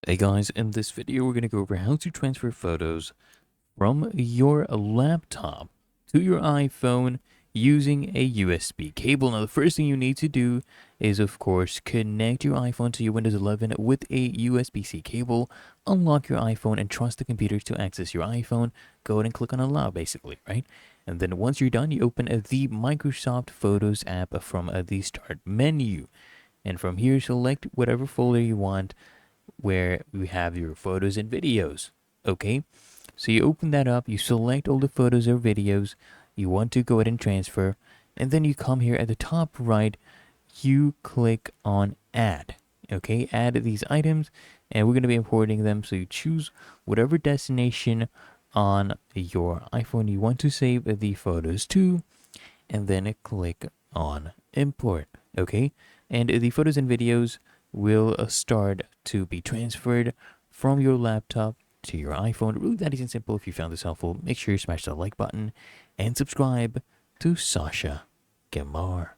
Hey guys, in this video we're going to go over how to transfer photos from your laptop to your iPhone using a USB cable. Now the first thing you need to do is of course connect your iPhone to your Windows 11 with a USB-C cable, unlock your iPhone and trust the computer to access your iPhone. Go ahead and click on allow basically, right? And then once you're done, you open the Microsoft Photos app from the start menu. And from here select whatever folder you want where you have your photos and videos. Okay, so you open that up, you select all the photos or videos you want to go ahead and transfer, and then you come here at the top right, you click on add. Okay, add these items, and we're going to be importing them. So you choose whatever destination on your iPhone you want to save the photos to, and then click on import. Okay, and the photos and videos will start to be transferred from your laptop to your iPhone. Really that easy and simple. If you found this helpful, make sure you smash the like button and subscribe to Sasha Gamar.